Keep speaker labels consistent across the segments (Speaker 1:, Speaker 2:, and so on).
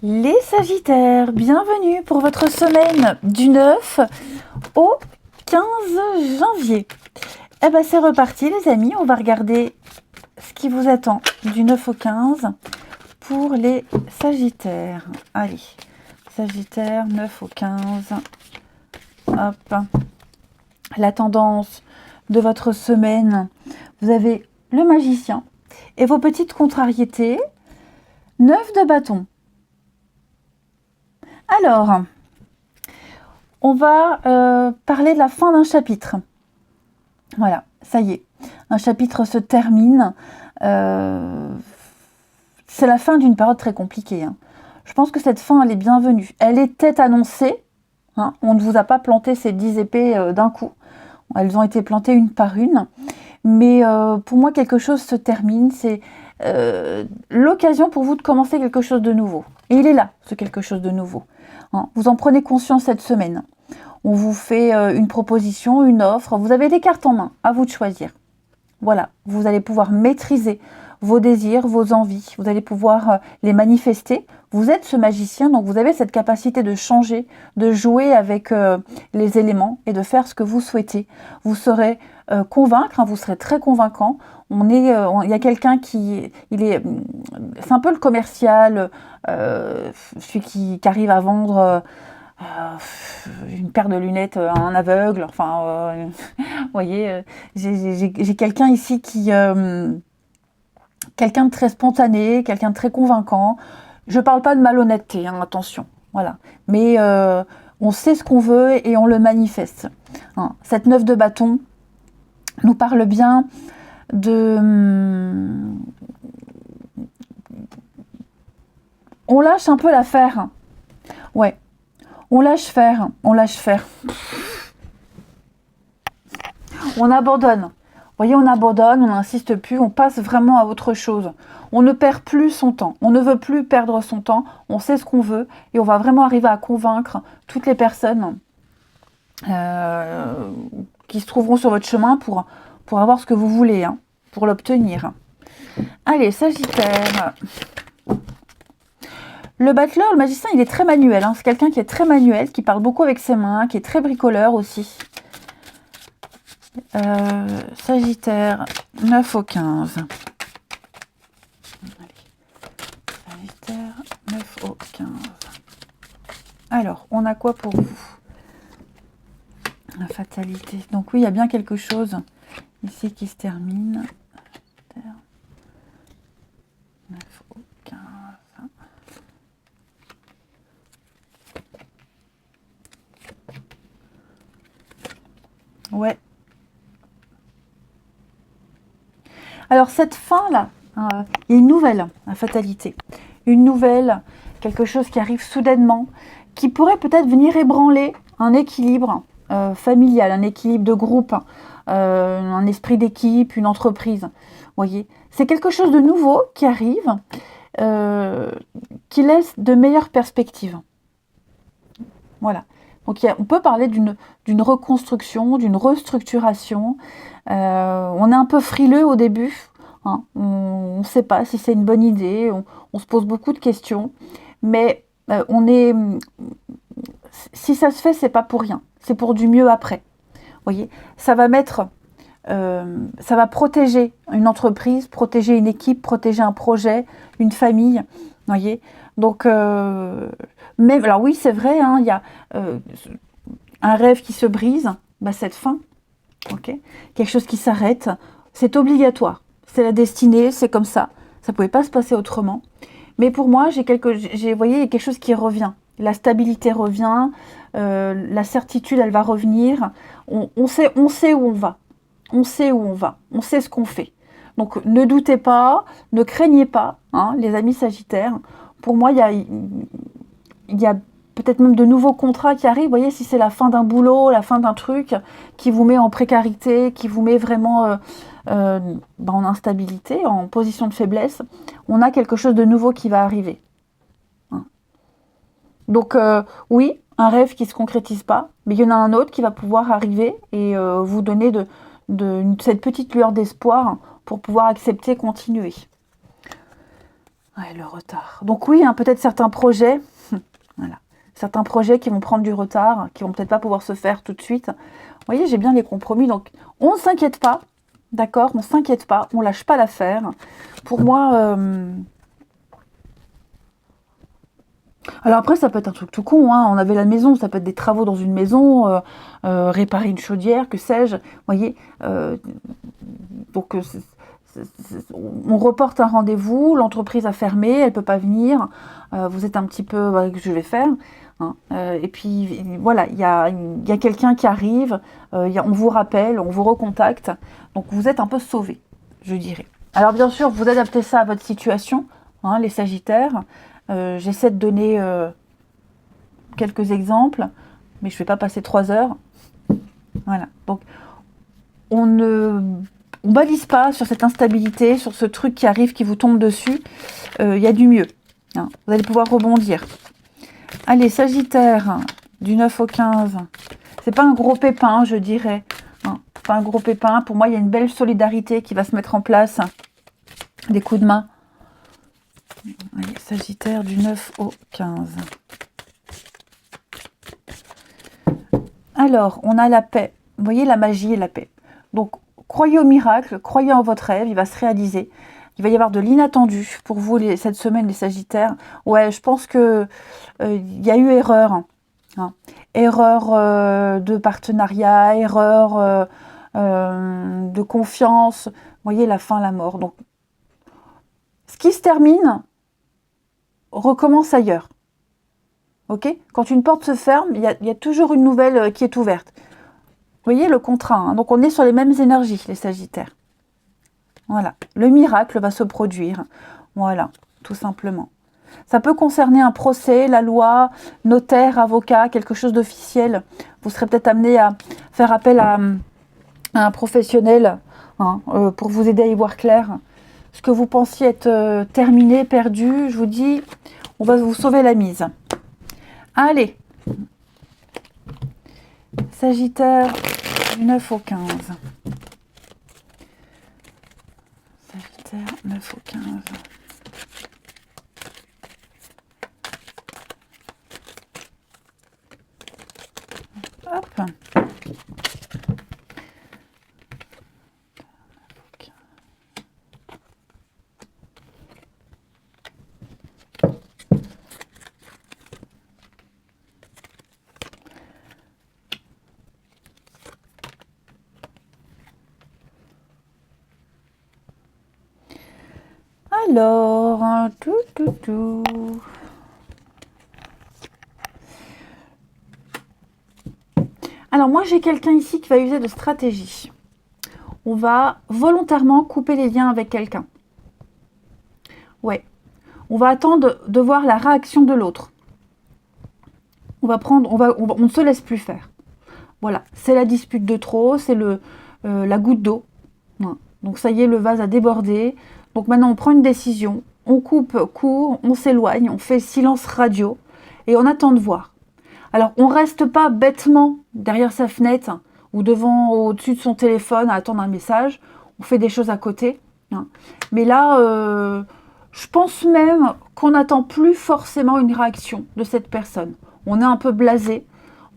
Speaker 1: Les Sagittaires, bienvenue pour votre semaine du 9 au 15 janvier. Eh ben c'est reparti les amis, on va regarder ce qui vous attend du 9 au 15 pour les Sagittaires. Allez, Sagittaire 9 au 15. Hop. La tendance de votre semaine, vous avez le magicien et vos petites contrariétés. 9 de bâton. Alors, on va parler de la fin d'un chapitre. Voilà, ça y est, un chapitre se termine. C'est la fin d'une période très compliquée. Je pense que cette fin, elle est bienvenue. Elle était annoncée. On ne vous a pas planté ces 10 épées d'un coup. Elles ont été plantées une par une. Mais pour moi, quelque chose se termine. C'est l'occasion pour vous de commencer quelque chose de nouveau. Et il est là, ce quelque chose de nouveau. Vous en prenez conscience cette semaine. On vous fait une proposition, une offre. Vous avez des cartes en main, à vous de choisir. Voilà, vous allez pouvoir maîtriser vos désirs, vos envies. Vous allez pouvoir les manifester. Vous êtes ce magicien, donc vous avez cette capacité de changer, de jouer avec les éléments et de faire ce que vous souhaitez. Vous saurez convaincre, vous serez très convaincant. Il y a quelqu'un c'est un peu le commercial, celui qui arrive à vendre une paire de lunettes à un aveugle. Enfin, vous voyez, j'ai quelqu'un ici quelqu'un de très spontané, quelqu'un de très convaincant. Je ne parle pas de malhonnêteté, attention. Voilà. Mais on sait ce qu'on veut et on le manifeste. Cette 9 de bâton nous parle bien de... on lâche un peu l'affaire. Ouais. On lâche faire. On lâche faire. On abandonne. Vous voyez, on abandonne, on n'insiste plus, on passe vraiment à autre chose. On ne perd plus son temps. On ne veut plus perdre son temps. On sait ce qu'on veut et on va vraiment arriver à convaincre toutes les personnes qui se trouveront sur votre chemin pour avoir ce que vous voulez, pour l'obtenir. Allez, Sagittaire. Le battleur, le magicien, il est très manuel. C'est quelqu'un qui est très manuel, qui parle beaucoup avec ses mains, qui est très bricoleur aussi. Sagittaire, 9 au 15. Allez. Sagittaire, 9 au 15. Alors, on a quoi pour vous? La fatalité. Donc oui, il y a bien quelque chose ici qui se termine. 9 au 15. Ouais. Alors cette fin-là, il y a une nouvelle, la fatalité. Une nouvelle, quelque chose qui arrive soudainement, qui pourrait peut-être venir ébranler un équilibre familial, un équilibre de groupe, un esprit d'équipe, une entreprise. Voyez, c'est quelque chose de nouveau qui arrive, qui laisse de meilleures perspectives. Voilà. Donc on peut parler d'une reconstruction, d'une restructuration. On est un peu frileux au début. On ne sait pas si c'est une bonne idée. On se pose beaucoup de questions. Mais si ça se fait, c'est pas pour rien. C'est pour du mieux après. Voyez, ça va ça va protéger une entreprise, protéger une équipe, protéger un projet, une famille. Voyez. Donc, alors oui, c'est vrai, il y a un rêve qui se brise, cette fin, quelque chose qui s'arrête, c'est obligatoire, c'est la destinée, c'est comme ça ne pouvait pas se passer autrement. Mais pour moi, vous voyez, il y a quelque chose qui revient, la stabilité revient, la certitude, elle va revenir, on sait où on va, on sait où on va, on sait ce qu'on fait. Donc ne doutez pas, ne craignez pas, les amis Sagittaires. Pour moi, il y a peut-être même de nouveaux contrats qui arrivent. Vous voyez, si c'est la fin d'un boulot, la fin d'un truc qui vous met en précarité, qui vous met vraiment en instabilité, en position de faiblesse, on a quelque chose de nouveau qui va arriver. Donc oui, un rêve qui ne se concrétise pas, mais il y en a un autre qui va pouvoir arriver et vous donner cette petite lueur d'espoir pour pouvoir accepter, continuer. Ouais, le retard. Donc oui, hein, peut-être certains projets, voilà, certains projets qui vont prendre du retard, qui vont peut-être pas pouvoir se faire tout de suite. Vous voyez, j'ai bien les compromis, donc on ne s'inquiète pas, d'accord? On ne s'inquiète pas, on lâche pas l'affaire. Pour moi, alors après, ça peut être un truc tout con, hein. On avait la maison, ça peut être des travaux dans une maison, réparer une chaudière, que sais-je. Vous voyez, donc on reporte un rendez-vous, l'entreprise a fermé, elle ne peut pas venir, vous êtes un petit peu, voilà, que je vais faire, hein. Et puis voilà, il y a quelqu'un qui arrive, on vous rappelle, on vous recontacte, donc vous êtes un peu sauvés, je dirais. Alors bien sûr, vous adaptez ça à votre situation, hein, les Sagittaires. J'essaie de donner quelques exemples, mais je ne vais pas passer 3 heures. Voilà, donc on balise pas sur cette instabilité, sur ce truc qui arrive, qui vous tombe dessus. Il y a du mieux, hein. Vous allez pouvoir rebondir. Allez, Sagittaire, du 9 au 15. C'est pas un gros pépin, je dirais, hein. Pas un gros pépin. Pour moi, il y a une belle solidarité qui va se mettre en place. Des coups de main. Allez, Sagittaire, du 9 au 15. Alors, on a la paix. Vous voyez, la magie et la paix. Donc, croyez au miracle, croyez en votre rêve, il va se réaliser. Il va y avoir de l'inattendu pour vous cette semaine, les Sagittaires. Ouais, je pense que y a eu erreur. Hein. Erreur de partenariat, erreur de confiance. Vous voyez, la fin, la mort. Donc, ce qui se termine recommence ailleurs. Ok ? Quand une porte se ferme, il y a toujours une nouvelle qui est ouverte. Vous voyez le contrat, hein. Donc on est sur les mêmes énergies, les Sagittaires. Voilà, le miracle va se produire. Voilà, tout simplement. Ça peut concerner un procès, la loi, notaire, avocat, quelque chose d'officiel. Vous serez peut-être amené à faire appel à un professionnel, hein, pour vous aider à y voir clair. Ce que vous pensiez être terminé, perdu, je vous dis, on va vous sauver la mise. Allez, Sagittaire, du 9 au 15. Sagittaire, 9 au 15. Hop. Alors, tout. Alors moi j'ai quelqu'un ici qui va user de stratégie. On va volontairement couper les liens avec quelqu'un. Ouais. On va attendre de voir la réaction de l'autre. On ne se laisse plus faire. Voilà, c'est la dispute de trop, c'est la goutte d'eau. Voilà. Donc ça y est, le vase a débordé. Donc maintenant on prend une décision, on coupe court, on s'éloigne, on fait silence radio et on attend de voir. Alors on ne reste pas bêtement derrière sa fenêtre ou au-dessus de son téléphone à attendre un message. On fait des choses à côté, hein. Mais là, je pense même qu'on n'attend plus forcément une réaction de cette personne. On est un peu blasé,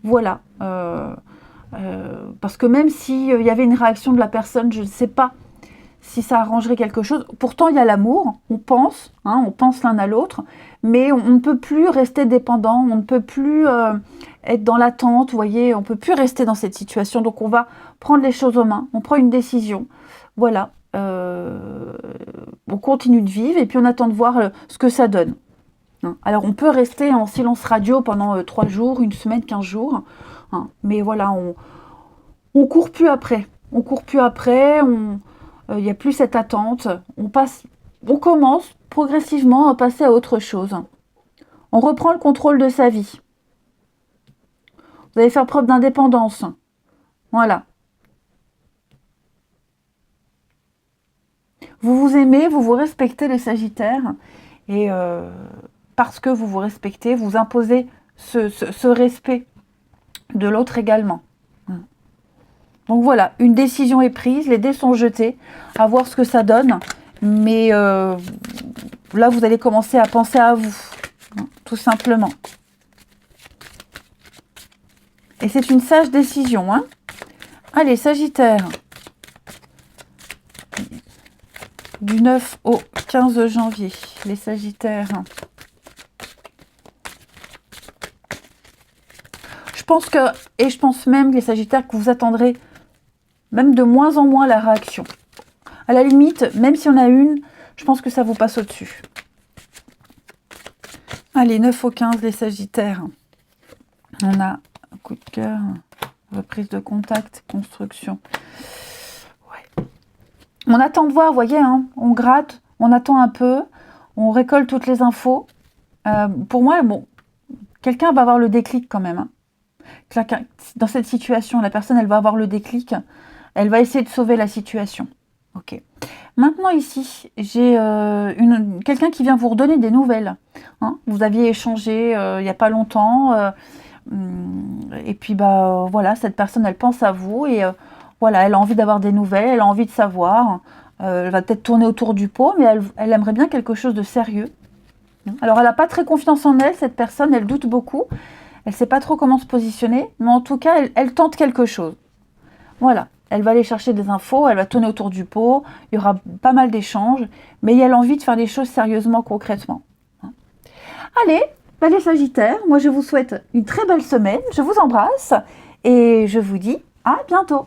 Speaker 1: voilà. Parce que même s'il y avait une réaction de la personne, je ne sais pas si ça arrangerait quelque chose. Pourtant, il y a l'amour, on pense l'un à l'autre, mais on ne peut plus rester dépendant, on ne peut plus être dans l'attente, vous voyez, on ne peut plus rester dans cette situation. Donc, on va prendre les choses en main, on prend une décision, voilà. On continue de vivre et puis on attend de voir ce que ça donne. Alors, on peut rester en silence radio pendant 3 jours, 1 semaine, 15 jours, hein, mais voilà, on court plus après. On court plus après, il n'y a plus cette attente. On commence progressivement à passer à autre chose. On reprend le contrôle de sa vie. Vous allez faire preuve d'indépendance. Voilà. Vous vous aimez, vous vous respectez, les Sagittaires. Et parce que vous vous respectez, vous imposez ce respect de l'autre également. Donc voilà, une décision est prise, les dés sont jetés, à voir ce que ça donne. Mais Là, vous allez commencer à penser à vous, hein, tout simplement. Et c'est une sage décision, hein. Allez, Sagittaire. Du 9 au 15 janvier, les Sagittaires. Je pense que, et je pense même, les Sagittaires, que vous attendrez même de moins en moins la réaction. À la limite, même si on a une, je pense que ça vous passe au-dessus. Allez, 9 au 15, les Sagittaires. On a un coup de cœur, reprise de contact, construction. Ouais. On attend de voir, vous voyez, hein, on gratte, on attend un peu, on récolte toutes les infos. Pour moi, bon, quelqu'un va avoir le déclic quand même. Hein. Dans cette situation, la personne, elle va avoir le déclic. Elle va essayer de sauver la situation. Ok. Maintenant ici, j'ai quelqu'un qui vient vous redonner des nouvelles. Hein. Vous aviez échangé il n'y a pas longtemps. Et puis, voilà, cette personne, elle pense à vous. Et voilà, elle a envie d'avoir des nouvelles. Elle a envie de savoir. Elle va peut-être tourner autour du pot, mais elle aimerait bien quelque chose de sérieux. Alors, elle n'a pas très confiance en elle, cette personne. Elle doute beaucoup. Elle ne sait pas trop comment se positionner. Mais en tout cas, elle tente quelque chose. Voilà. Elle va aller chercher des infos, elle va tourner autour du pot, il y aura pas mal d'échanges, mais elle a envie de faire les choses sérieusement, concrètement. Allez, les Sagittaires, moi je vous souhaite une très belle semaine, je vous embrasse et je vous dis à bientôt.